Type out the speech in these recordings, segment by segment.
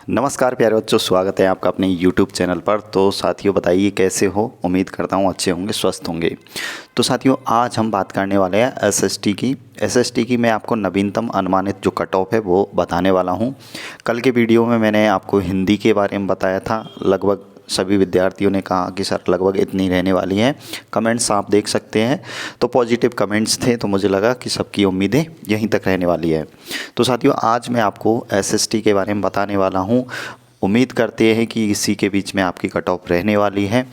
नमस्कार प्यारे बच्चों, स्वागत है आपका अपने YouTube चैनल पर। तो साथियों बताइए कैसे हो। उम्मीद करता हूँ अच्छे होंगे, स्वस्थ होंगे। तो साथियों आज हम बात करने वाले हैं एसएसटी की मैं आपको नवीनतम अनुमानित जो कट ऑफ है वो बताने वाला हूँ। कल के वीडियो में मैंने आपको हिंदी के बारे में बताया था। लगभग सभी विद्यार्थियों ने कहा कि सर लगभग इतनी रहने वाली हैं। कमेंट्स आप देख सकते हैं, तो पॉजिटिव कमेंट्स थे, तो मुझे लगा कि सबकी उम्मीदें यहीं तक रहने वाली है। तो साथियों आज मैं आपको एसएसटी के बारे में बताने वाला हूँ। उम्मीद करते हैं कि इसी के बीच में आपकी कट ऑफ रहने वाली है।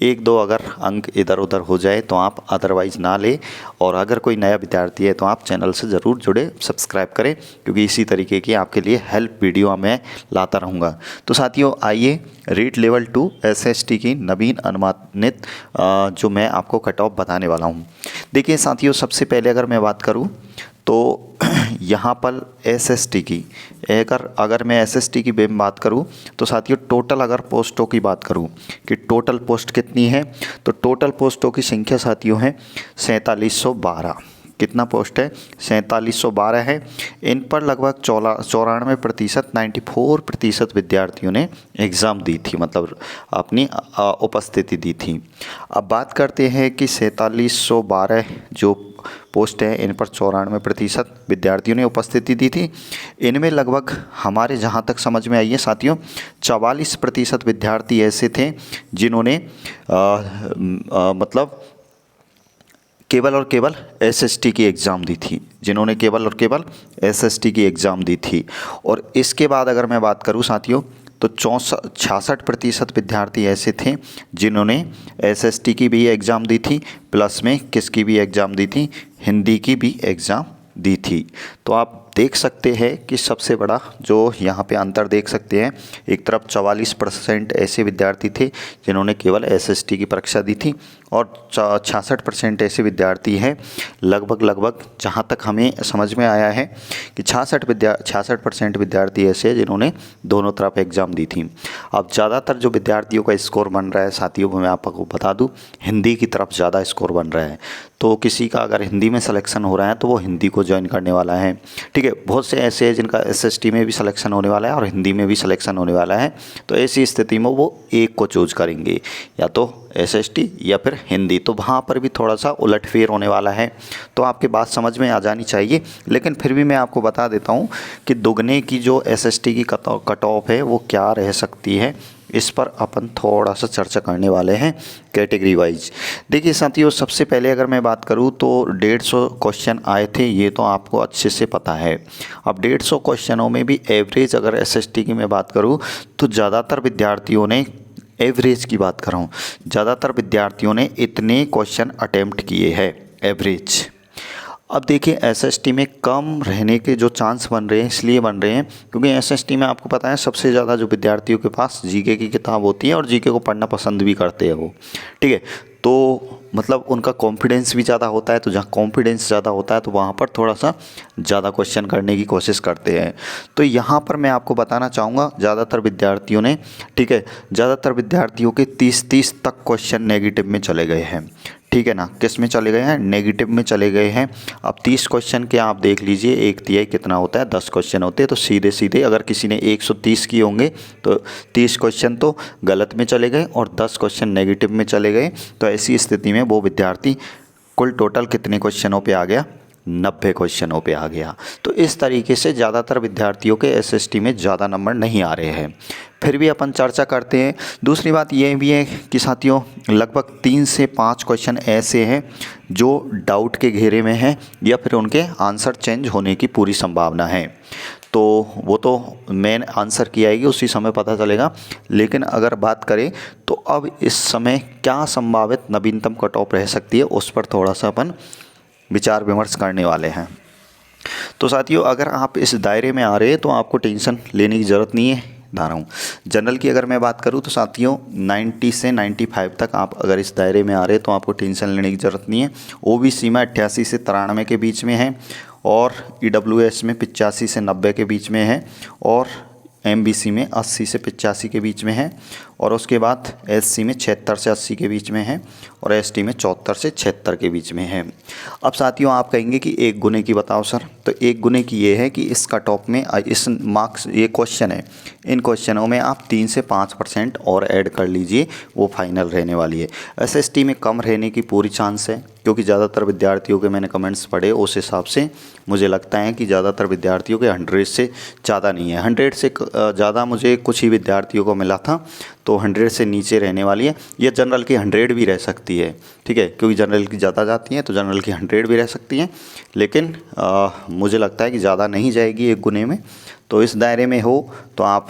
एक दो अगर अंक इधर उधर हो जाए तो आप अदरवाइज़ ना ले, और अगर कोई नया विद्यार्थी है तो आप चैनल से ज़रूर जुड़े, सब्सक्राइब करें, क्योंकि इसी तरीके की आपके लिए हेल्प वीडियो मैं लाता रहूँगा। तो साथियों आइए रीट लेवल 2 एसएसटी की नवीन अनुमानित जो मैं आपको कट ऑफ बताने वाला हूँ। देखिए साथियों, सबसे पहले अगर मैं बात करूँ तो यहाँ पर एसएसटी की अगर मैं एसएसटी की बात करूँ तो साथियों टोटल अगर पोस्टों की बात करूँ कि टोटल पोस्ट कितनी है, तो टोटल पोस्टों की संख्या साथियों है 4712। कितना पोस्ट है? 4712 है। इन पर लगभग 94% 94% विद्यार्थियों ने एग्ज़ाम दी थी, मतलब अपनी उपस्थिति दी थी। अब बात करते हैं कि 4712 जो पोस्ट है इन पर 94% विद्यार्थियों ने उपस्थिति दी थी। इनमें लगभग हमारे जहाँ तक समझ में आई है साथियों 44% विद्यार्थी ऐसे थे जिन्होंने मतलब केवल और केवल एसएसटी की एग्ज़ाम दी थी, जिन्होंने केवल और केवल एसएसटी की एग्ज़ाम दी थी। और इसके बाद अगर मैं बात करूँ साथियों तो 66% विद्यार्थी ऐसे थे जिन्होंने एसएसटी की भी एग्ज़ाम दी थी, प्लस में किसकी भी एग्ज़ाम दी थी? हिंदी की भी एग्ज़ाम दी थी। तो आप देख सकते हैं कि सबसे बड़ा जो यहाँ पे अंतर देख सकते हैं, एक तरफ 44% ऐसे विद्यार्थी थे जिन्होंने केवल एसएसटी की परीक्षा दी थी, और 66% ऐसे विद्यार्थी हैं लगभग जहाँ तक हमें समझ में आया है कि 66% विद्यार्थी ऐसे हैं जिन्होंने दोनों तरफ एग्ज़ाम दी थी। अब ज़्यादातर जो विद्यार्थियों का स्कोर बन रहा है साथियों, मैं आपको बता दूँ हिंदी की तरफ ज़्यादा स्कोर बन रहा है। तो किसी का अगर हिंदी में सिलेक्शन हो रहा है तो वो हिंदी को ज्वाइन करने वाला है, ठीक है। बहुत से ऐसे हैं जिनका एसएसटी में भी सिलेक्शन होने वाला है और हिंदी में भी सिलेक्शन होने वाला है। तो ऐसी स्थिति में वो एक को चूज करेंगे, या तो एसएसटी या फिर हिंदी। तो वहाँ पर भी थोड़ा सा उलटफेर होने वाला है। तो आपकी बात समझ में आ जानी चाहिए, लेकिन फिर भी मैं आपको बता देता हूँ कि दुगने की जो एसएसटी की कट ऑफ है वो क्या रह सकती है। इस पर अपन थोड़ा सा चर्चा करने वाले हैं कैटेगरी वाइज। देखिए साथियों, सबसे पहले अगर मैं बात करूं तो 150 क्वेश्चन आए थे, ये तो आपको अच्छे से पता है। अब 150 क्वेश्चनों में भी एवरेज अगर एसएसटी की मैं बात करूं तो ज़्यादातर विद्यार्थियों ने, एवरेज की बात कर रहा हूँ, ज़्यादातर विद्यार्थियों ने इतने क्वेश्चन अटेम्प्ट किए हैं एवरेज। अब देखिए एसएसटी में कम रहने के जो चांस बन रहे हैं इसलिए बन रहे हैं क्योंकि एसएसटी में आपको पता है सबसे ज़्यादा जो विद्यार्थियों के पास जीके की किताब होती है और जीके को पढ़ना पसंद भी करते हैं वो, ठीक है। तो मतलब उनका कॉन्फिडेंस भी ज़्यादा होता है, तो जहाँ कॉन्फिडेंस ज़्यादा होता है तो वहाँ पर थोड़ा सा ज़्यादा क्वेश्चन करने की कोशिश करते हैं। तो यहाँ पर मैं आपको बताना चाहूँगा ज़्यादातर विद्यार्थियों ने, ठीक है, ज़्यादातर विद्यार्थियों के 30 तक क्वेश्चन नेगेटिव में चले गए हैं, ठीक है ना। किस में चले गए हैं? नेगेटिव में चले गए हैं। अब 30 क्वेश्चन के आप देख लीजिए, 1/3 कितना होता है? 10 क्वेश्चन होते हैं। तो सीधे सीधे अगर किसी ने 130 किए होंगे तो 30 क्वेश्चन तो गलत में चले गए और 10 क्वेश्चन नेगेटिव में चले गए। तो ऐसी स्थिति में वो विद्यार्थी कुल टोटल कितने क्वेश्चनों पे आ गया? 90 क्वेश्चनों पे आ गया। तो इस तरीके से ज़्यादातर विद्यार्थियों के एसएसटी में ज़्यादा नंबर नहीं आ रहे हैं। फिर भी अपन चर्चा करते हैं। दूसरी बात ये भी है कि साथियों लगभग 3 से 5 क्वेश्चन ऐसे हैं जो डाउट के घेरे में हैं या फिर उनके आंसर चेंज होने की पूरी संभावना है। तो वो तो मेन आंसर की आएगी उसी समय पता चलेगा। लेकिन अगर बात करें तो अब इस समय क्या संभावित नवीनतम कट ऑफ रह सकती है उस पर थोड़ा सा अपन विचार विमर्श करने वाले हैं। तो साथियों अगर आप इस दायरे में आ रहे हैं तो आपको टेंशन लेने की ज़रूरत नहीं है, बता रहा हूँ। जनरल की अगर मैं बात करूँ तो साथियों 90 से 95 तक आप अगर इस दायरे में आ रहे हैं तो आपको टेंशन लेने की ज़रूरत नहीं है। ओबीसी में 88 से 93 के बीच में है, और ईडब्ल्यूएस में 85 से 90 के बीच में है, और एमबीसी में 80 से 85 के बीच में है, और उसके बाद SC में 76 से 80 के बीच में है और ST में 74 से 76 के बीच में है। अब साथियों आप कहेंगे कि 1 गुने की बताओ सर, तो 1 गुने की ये है कि इस कट ऑफ में इस मार्क्स ये क्वेश्चन है, इन क्वेश्चनों में आप 3 से 5% और ऐड कर लीजिए, वो फाइनल रहने वाली है। SST में कम रहने की पूरी चांस है, क्योंकि ज़्यादातर विद्यार्थियों के मैंने कमेंट्स पढ़े, उस हिसाब से मुझे लगता है कि ज़्यादातर विद्यार्थियों के 100 से ज़्यादा नहीं है। 100 से ज़्यादा मुझे कुछ ही विद्यार्थियों को मिला था, तो 100 से नीचे रहने वाली है। ये जनरल की 100 भी रह सकती है, ठीक है, क्योंकि जनरल की ज़्यादा जाती हैं तो जनरल की 100 भी रह सकती हैं, लेकिन मुझे लगता है कि ज़्यादा नहीं जाएगी 1 गुने में। तो इस दायरे में हो तो आप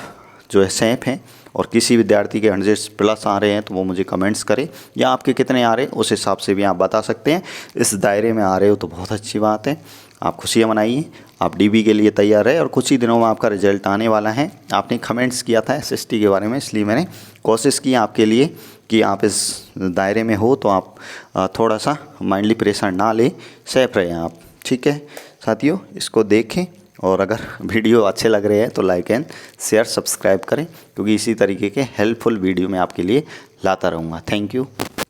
जो है सेफ हैं, और किसी विद्यार्थी के 100+ आ रहे हैं तो वो मुझे कमेंट्स करें, या आपके कितने आ रहे हैं उस हिसाब से भी आप बता सकते हैं। इस दायरे में आ रहे हो तो बहुत अच्छी बात है, आप खुशियाँ मनाइए, आप DB के लिए तैयार है और कुछ ही दिनों में आपका रिजल्ट आने वाला है। आपने कमेंट्स किया था SST के बारे में, इसलिए मैंने कोशिश की आपके लिए कि आप इस दायरे में हो तो आप थोड़ा सा माइंडली प्रेशर ना ले, सेफ रहें आप, ठीक है साथियों। इसको देखें और अगर वीडियो अच्छे लग रहे हैं तो लाइक एंड शेयर सब्सक्राइब करें, क्योंकि इसी तरीके के हेल्पफुल वीडियो मैं आपके लिए लाता रहूँगा। Thank you.